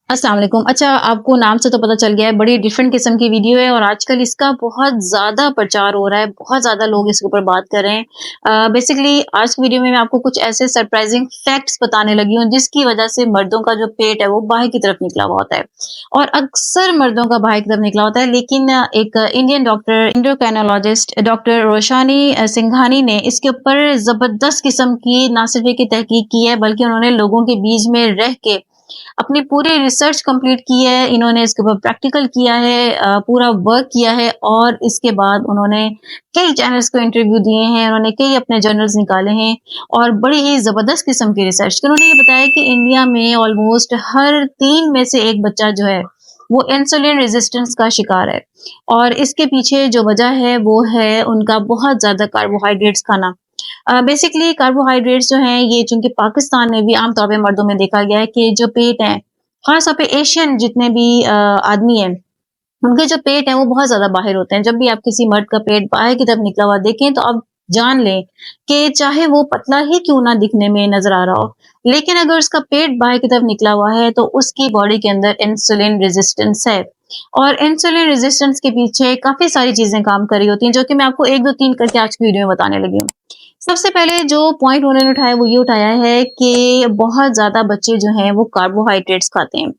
अस्सलाम वालेकुम। अच्छा, आपको नाम से तो पता चल गया है, बड़ी डिफरेंट किस्म की वीडियो है और आजकल इसका बहुत ज़्यादा प्रचार हो रहा है, बहुत ज़्यादा लोग इसके ऊपर बात कर रहे हैं। बेसिकली आज की वीडियो में मैं आपको कुछ ऐसे सरप्राइज़िंग फैक्ट्स बताने लगी हूँ, जिसकी वजह से मर्दों का जो पेट है, वो बाहर की तरफ निकला हुआ होता है और अक्सर मर्दों का बाहर की तरफ निकला होता है, लेकिन एक Indian doctor, endocrinologist doctor Roshani Singhani ने इसके ऊपर ज़बरदस्त किस्म की ना सिर्फ़ एक तहकीक की है, बल्कि उन्होंने लोगों के बीच में रह के अपनी पूरी रिसर्च कंप्लीट की है, इन्होंने इसके ऊपर प्रैक्टिकल किया है, पूरा वर्क किया है और इसके बाद उन्होंने कई चैनल्स को इंटरव्यू दिए हैं, उन्होंने कई अपने जर्नल्स निकाले हैं और बड़ी ही ज़बरदस्त किस्म की रिसर्च। तो उन्होंने ये बताया कि इंडिया में ऑलमोस्ट हर 3 में से 1 बच्चा जो है, वो इंसुलिन रेजिस्टेंस का शिकार है और इसके पीछे जो वजह है, वो है उनका बहुत ज़्यादा कार्बोहाइड्रेट्स खाना। बेसिकली कार्बोहाइड्रेट्स जो हैं ये चूँकि पाकिस्तान में भी आम तौर पे मर्दों में देखा गया है कि जो पेट है, ख़ास तौर पे एशियन जितने भी आदमी हैं, उनके जो पेट हैं वो बहुत ज़्यादा बाहिर होते हैं। जब भी आप किसी मर्द का पेट बाहर की तरफ निकला हुआ देखें तो आप जान लें कि चाहे वो पतला ही क्यों ना दिखने में नज़र आ रहा हो, लेकिन अगर उसका पेट बाहर की तरफ निकला हुआ है तो उसकी बॉडी के अंदर इंसुलिन रेज़िस्टेंस है। और इंसुलिन रेज़िस्टेंस के पीछे काफ़ी सारी चीज़ें काम कर रही होती हैं, जो कि मैं आपको 1, 2, 3 करके आज की वीडियो में बताने लगी हूँ। सबसे पहले जो पॉइंट उन्होंने उठाया वो ये उठाया है कि बहुत ज़्यादा बच्चे जो हैं वो कार्बोहाइड्रेट्स खाते हैं।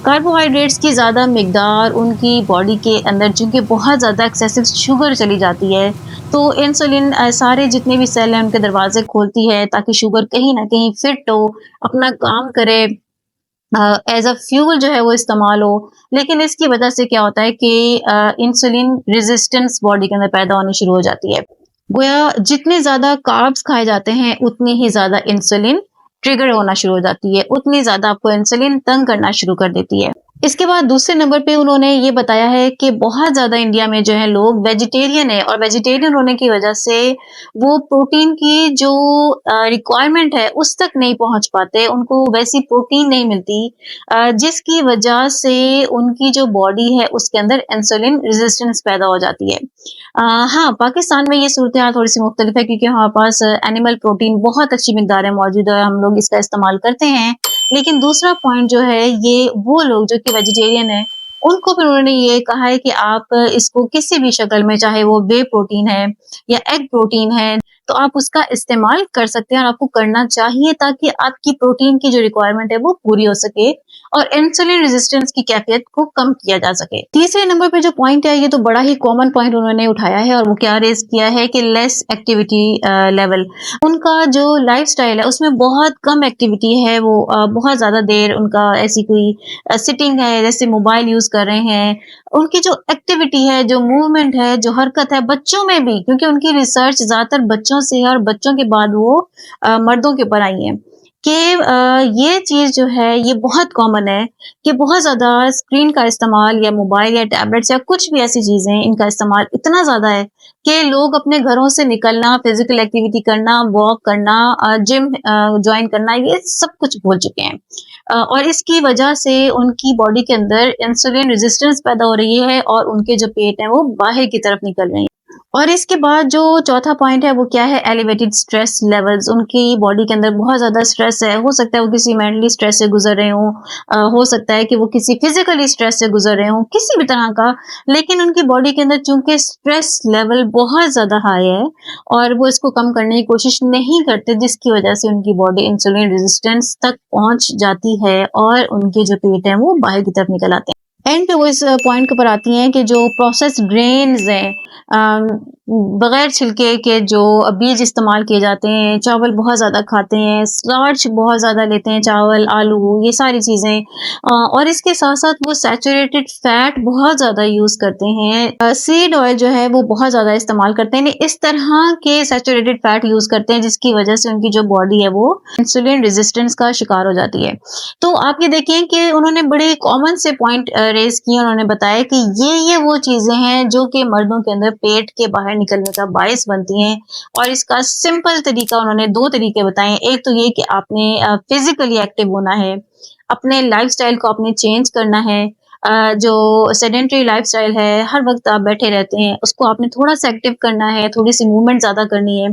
कार्बोहाइड्रेट्स की ज़्यादा मिकदार उनकी बॉडी के अंदर चूँकि बहुत ज़्यादा एक्सेसिव शुगर चली जाती है, तो इंसुलिन सारे जितने भी सेल हैं उनके दरवाज़े खोलती है ताकि शुगर कहीं न कहीं फिट हो, अपना काम करे, एज़ अ फ्यूल जो है वो इस्तेमाल हो। लेकिन इसकी वजह से क्या होता है कि इंसुलिन रेज़िस्टेंस बॉडी के अंदर पैदा होनी शुरू हो जाती है। गोया जितने ज़्यादा कार्ब्स खाए जाते हैं, उतनी ही ज़्यादा इंसुलिन ट्रिगर होना शुरू हो जाती है, उतनी ज़्यादा आपको इंसुलिन तंग करना शुरू कर देती है। इसके बाद दूसरे नंबर पे उन्होंने ये बताया है कि बहुत ज़्यादा इंडिया में जो है लोग वेजिटेरियन है और वेजिटेरियन होने की वजह से वो प्रोटीन की जो रिक्वायरमेंट है उस तक नहीं पहुंच पाते, उनको वैसी प्रोटीन नहीं मिलती, जिसकी वजह से उनकी जो बॉडी है उसके अंदर इंसुलिन रेजिस्टेंस पैदा हो जाती है। हाँ, पाकिस्तान में ये सूरत हाल थोड़ी सी मुख्तलिफ है क्योंकि हमारे पास एनिमल प्रोटीन बहुत अच्छी मिकदार में मौजूद है, हम लोग इसका इस्तेमाल करते हैं। लेकिन दूसरा पॉइंट जो है ये वो लोग जो कि वेजिटेरियन हैं, उनको फिर उन्होंने ये कहा है कि आप इसको किसी भी शक्ल में चाहे वो व्हे प्रोटीन है या एग प्रोटीन है, तो आप उसका इस्तेमाल कर सकते हैं और आपको करना चाहिए ताकि आपकी प्रोटीन की जो रिक्वायरमेंट है वो पूरी हो सके और इंसुलिन रेजिस्टेंस की कैफियत को कम किया जा सके। तीसरे नंबर पे जो पॉइंट है ये तो बड़ा ही कॉमन पॉइंट उन्होंने उठाया है और वो क्या रेज़ किया है कि लेस एक्टिविटी लेवल। उनका जो लाइफ़स्टाइल है उसमें बहुत कम एक्टिविटी है, वो बहुत ज़्यादा देर उनका ऐसी कोई सिटिंग है, जैसे मोबाइल यूज़ कर रहे हैं। उनकी जो एक्टिविटी है, जो मूवमेंट है, जो हरकत है बच्चों में भी, क्योंकि उनकी रिसर्च ज़्यादातर बच्चों से है और बच्चों के बाद वो मर्दों के ऊपर आई है कि ये चीज़ जो है ये बहुत कॉमन है कि बहुत ज़्यादा स्क्रीन का इस्तेमाल या मोबाइल या टैबलेट्स या कुछ भी ऐसी चीज़ें इनका इस्तेमाल इतना ज़्यादा है कि लोग अपने घरों से निकलना, फिज़िकल एक्टिविटी करना, वॉक करना, जिम जॉइन करना, ये सब कुछ भूल चुके हैं। और इसकी वजह से उनकी बॉडी के अंदर इंसुलिन रेजिस्टेंस पैदा हो रही है और उनके जो पेट हैं वो बाहर की तरफ निकल रहे हैं। और इसके बाद जो चौथा पॉइंट है वो क्या है, एलिवेटेड स्ट्रेस लेवल्स। उनकी बॉडी के अंदर बहुत ज़्यादा स्ट्रेस है, हो सकता है वो किसी मेंटली स्ट्रेस से गुजर रहे हों, हो सकता है कि वो किसी फिजिकली स्ट्रेस से गुजर रहे हों, किसी भी तरह का, लेकिन उनकी बॉडी के अंदर चूंकि स्ट्रेस लेवल बहुत ज़्यादा हाई है और वो इसको कम करने की कोशिश नहीं करते, जिसकी वजह से उनकी बॉडी इंसुलिन रेजिस्टेंस तक पहुंच जाती है और उनके जो पेट हैं वो बाहर की तरफ निकल आते हैं। एंड पे वो इस पॉइंट के ऊपर आती हैं कि जो प्रोसेस्ड ग्रेन्स हैं, अम, बगैर छिलके के जो बीज इस्तेमाल किए जाते हैं, चावल बहुत ज़्यादा खाते हैं, स्टार्च बहुत ज़्यादा लेते हैं, चावल, आलू, ये सारी चीज़ें, और इसके साथ-साथ वो सैचुरेटेड फैट बहुत ज़्यादा यूज़ करते हैं। सीड ऑयल जो है वो बहुत ज़्यादा इस्तेमाल करते हैं, इस तरह के सैचुरेटेड फैट यूज़ करते हैं जिसकी वजह से उनकी जो बॉडी है वो इंसुलिन रेजिस्टेंस का शिकार हो जाती है। तो आप ये देखें कि उन्होंने बड़े कॉमन से पॉइंट रेज़ किए, उन्होंने बताया कि ये वो चीज़ें हैं जो कि मर्दों के अंदर पेट के बाहर निकलने का बायस बनती हैं और इसका सिंपल तरीका उन्होंने 2 तरीके बताए हैं। एक तो ये कि आपने फिज़िकली एक्टिव होना है, अपने लाइफ़स्टाइल को आपने चेंज करना है। जो सेडेंटरी लाइफ़स्टाइल है, हर वक़्त आप बैठे रहते हैं, उसको आपने थोड़ा-सा एक्टिव करना है, थोड़ी-सी मूवमेंट ज़्यादा करनी है।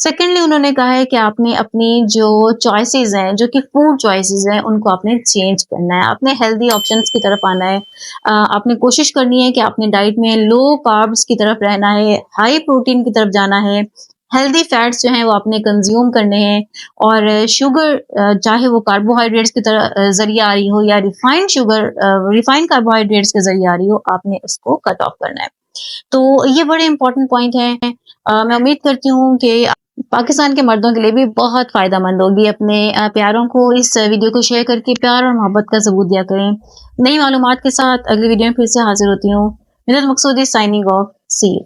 सेकेंडली उन्होंने कहा है कि आपने अपनी जो चॉइसेस हैं, जो कि फूड चॉइसेस हैं, उनको आपने चेंज करना है, आपने हेल्दी ऑप्शंस की तरफ आना है। आपने कोशिश करनी है कि आपने डाइट में लो कार्ब्स की तरफ रहना है, हाई प्रोटीन की तरफ जाना है, हेल्दी फैट्स जो हैं वो आपने कंज्यूम करने हैं, और शुगर चाहे वो कार्बोहाइड्रेट्स की तरह ज़रिए आ रही हो या रिफाइंड शुगर रिफाइंड कार्बोहाइड्रेट्स के ज़रिए आ रही हो, आपने उसको कट ऑफ करना है। तो ये बड़े इंपॉर्टेंट पॉइंट हैं। मैं उम्मीद करती हूँ कि पाकिस्तान के मर्दों के लिए भी बहुत फ़ायदेमंद होगी। अपने प्यारों को इस वीडियो को शेयर करके प्यार और मोहब्बत का सबूत दिया करें। नई मालूमात के साथ अगली वीडियो में फिर से हाज़िर होती हूँ। Minnat Maqsoodi signing off. See you.